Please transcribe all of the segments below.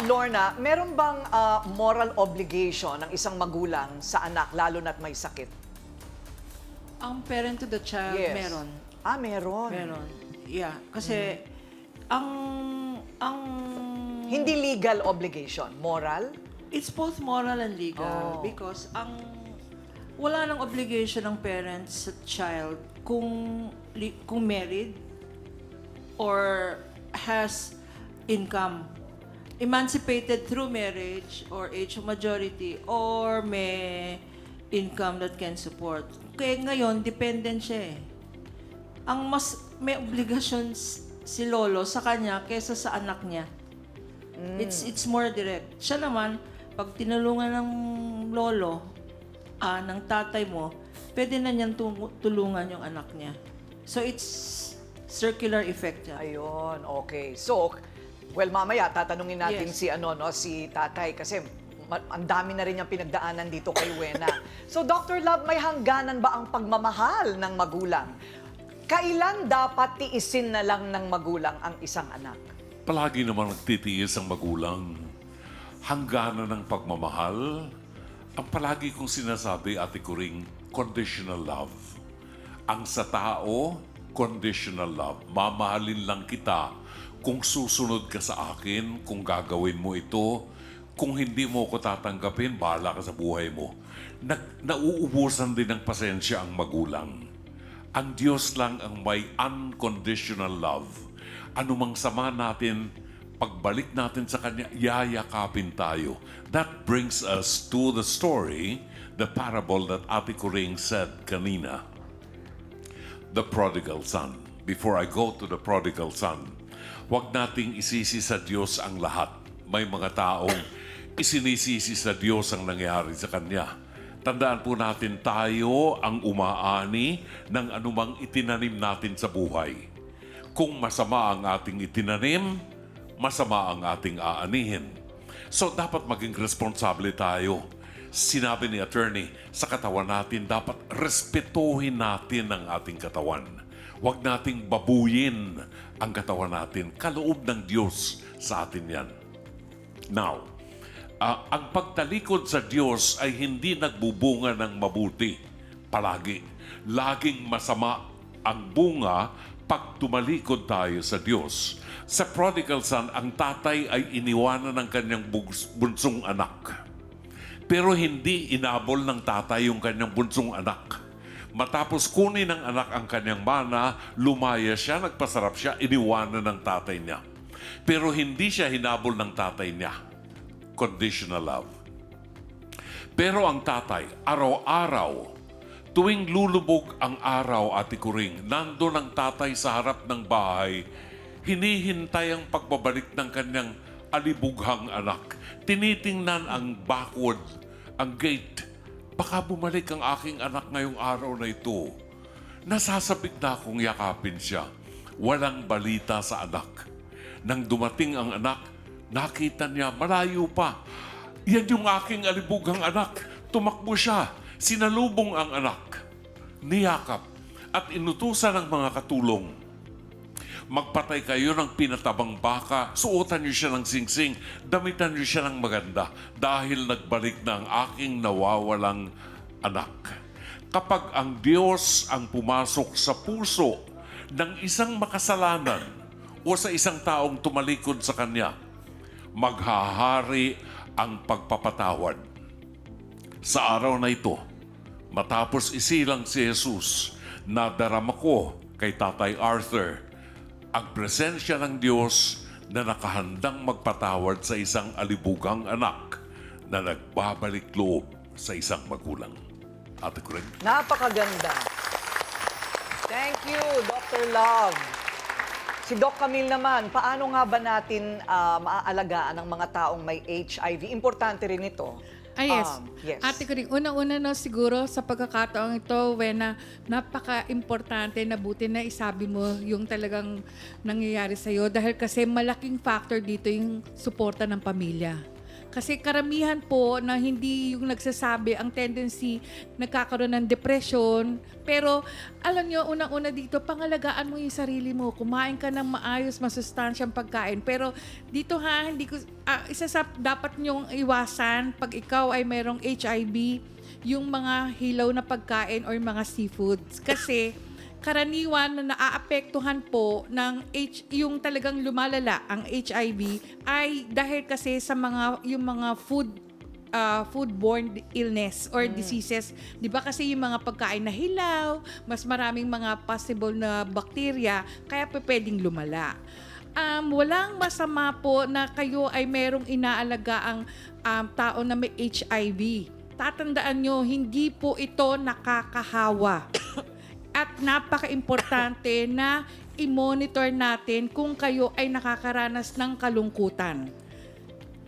Lorna, meron bang moral obligation ng isang magulang sa anak, lalo na't may sakit? Ang parent to the child, Yes. meron. Meron. Meron. Yeah. Kasi, ang Hindi legal obligation, moral? it's both moral and legal. Oh. Because wala nang obligation ng parents sa child kung married or has income. Emancipated through marriage or age of majority or may income that can support. Kaya ngayon, dependent siya eh. Ang mas may obligasyon si lolo sa kanya kaysa sa anak niya. It's more direct. Siya naman, pag tinulungan ng lolo, ng tatay mo, pwede na niyang tulungan yung anak niya. So it's circular effect yan. Ayun, okay. So, well, mamaya tatanungin natin Yes. si tatay kasi ang dami na rin yung pinagdaanan dito kay Wena. So, Dr. Love, may hangganan ba ang pagmamahal ng magulang? Kailan dapat tiisin na lang ng magulang ang isang anak? Palagi naman nagtitiis ang magulang. Hangganan ng pagmamahal, ang palagi kong sinasabi, Ate Kuring, conditional love. Ang sa tao, conditional love. Mamahalin lang kita kung susunod ka sa akin, kung gagawin mo ito, kung hindi mo ko tatanggapin, bahala ka sa buhay mo. Nauubusan din ng pasensya ang magulang. Ang Diyos lang ang may unconditional love. Anumang sama natin, pagbalik natin sa Kanya, yayakapin tayo. That brings us to the story, the parable that Ate Kuring said kanina. The prodigal son. Before I go to the prodigal son, huwag nating isisi sa Diyos ang lahat. May mga taong isinisisi sa Diyos ang nangyari sa Kanya. Tandaan po natin, tayo ang umaani ng anumang itinanim natin sa buhay. Kung masama ang ating itinanim, masama ang ating aanihin. So, dapat maging responsable tayo. Sinabi ni attorney, sa katawan natin, dapat respetuhin natin ang ating katawan. Huwag nating babuyin ang katawan natin. Kaloob ng Diyos sa atin yan. Now, ang pagtalikod sa Diyos ay hindi nagbubunga ng mabuti. Palagi. Laging masama ang bunga pag tumalikod tayo sa Diyos. Sa prodigal son, ang tatay ay iniwanan ng kanyang bunsong anak. Pero hindi inabol ng tatay yung kanyang bunsong anak. Matapos kunin ng anak ang kanyang mana, lumaya siya, nagpasarap siya, iniwanan ng tatay niya. Pero hindi siya hinabol ng tatay niya. Conditional love. Pero ang tatay, araw-araw, tuwing lulubog ang araw, Ate Kuring, nandun ang tatay sa harap ng bahay, hinihintay ang pagbabalik ng kanyang alibughang anak. Tinitingnan ang bakod, ang gate. Baka bumalik ang aking anak ngayong araw na ito. Nasasabik na akong yakapin siya. Walang balita sa anak. Nang dumating ang anak, nakita niya malayo pa. Yan yung aking alibughang anak. Tumakbo siya. Sinalubong ang anak. Niyakap at inutusan ng mga katulong. Magpatay kayo ng pinatabang baka, suotan niyo siya ng singsing, damitan niyo siya ng maganda dahil nagbalik na ang aking nawawalang anak. Kapag ang Diyos ang pumasok sa puso ng isang makasalanan o sa isang taong tumalikod sa Kanya, maghahari ang pagpapatawad. Sa araw na ito, matapos isilang si Jesus, nadarama ko kay Tatay Arthur ang presensya ng Diyos na nakahandang magpatawad sa isang alibugang anak na nagbabalik loob sa isang magulang. Ate Kuring. Napakaganda. Thank you, Dr. Love. Si Doc Camille naman, paano nga ba natin maaalagaan ang mga taong may HIV? Importante rin ito. Yes. Yes. Ate ko rin, unang-una no, siguro sa pagkakataong ito, Wena, napaka-importante na buti na isabi mo yung talagang nangyayari sa'yo dahil kasi malaking factor dito yung suporta ng pamilya. Kasi karamihan po na hindi yung nagsasabi, ang tendency nagkakaroon ng depression. Pero alam nyo, unang-una dito, pangalagaan mo yung sarili mo. Kumain ka ng maayos, masustansyang pagkain. Pero dito hindi ko, isa sa dapat nyong iwasan pag ikaw ay merong HIV, yung mga hilaw na pagkain or mga seafoods. Kasi karaniwan na naaapektuhan po ng yung talagang lumalala ang HIV ay dahil kasi sa yung mga foodborne illness or diseases. 'Di ba kasi yung mga pagkain na hilaw, mas maraming mga possible na bacteria kaya pwedeng lumala. Walang masama po na kayo ay merong inaalaga ang tao na may HIV. Tatandaan nyo, hindi po ito nakakahawa. At napaka-importante na i-monitor natin kung kayo ay nakakaranas ng kalungkutan.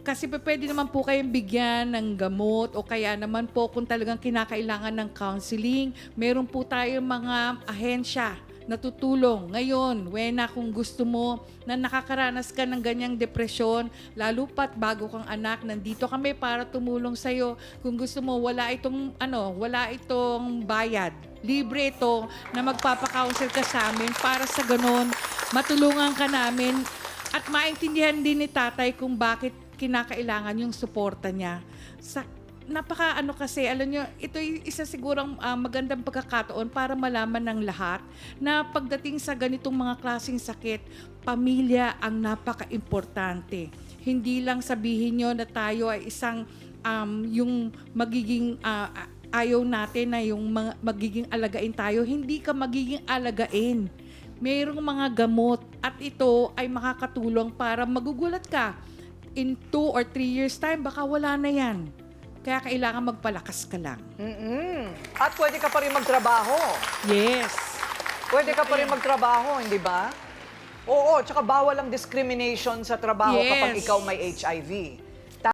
Kasi pwede naman po kayong bigyan ng gamot o kaya naman po kung talagang kinakailangan ng counseling, meron po tayong mga ahensya na tutulong. Ngayon, Wena, kung gusto mo na nakakaranas ka ng ganyang depresyon, lalo pat bago kang anak, nandito kami para tumulong sa'yo. Kung gusto mo, wala itong bayad. Libre ito na magpapakounsel ka sa amin para sa ganun, matulungan ka namin at maintindihan din ni tatay kung bakit kinakailangan yung suporta niya. Kasi, alam nyo, ito isa sigurong magandang pagkakataon para malaman ng lahat na pagdating sa ganitong mga klaseng sakit, pamilya ang napaka-importante. Hindi lang sabihin nyo na tayo ay isang yung magiging ayaw natin na yung magiging alagain tayo, hindi ka magiging alagain. Mayroong mga gamot at ito ay makakatulong para magugulat ka. In 2 or 3 years time, baka wala na yan. Kaya kailangan magpalakas ka lang. At pwede ka pa rin magtrabaho. Yes. Pwede ka pa rin magtrabaho, hindi ba? Oo, tsaka bawal ang discrimination sa trabaho Yes. kapag ikaw may HIV.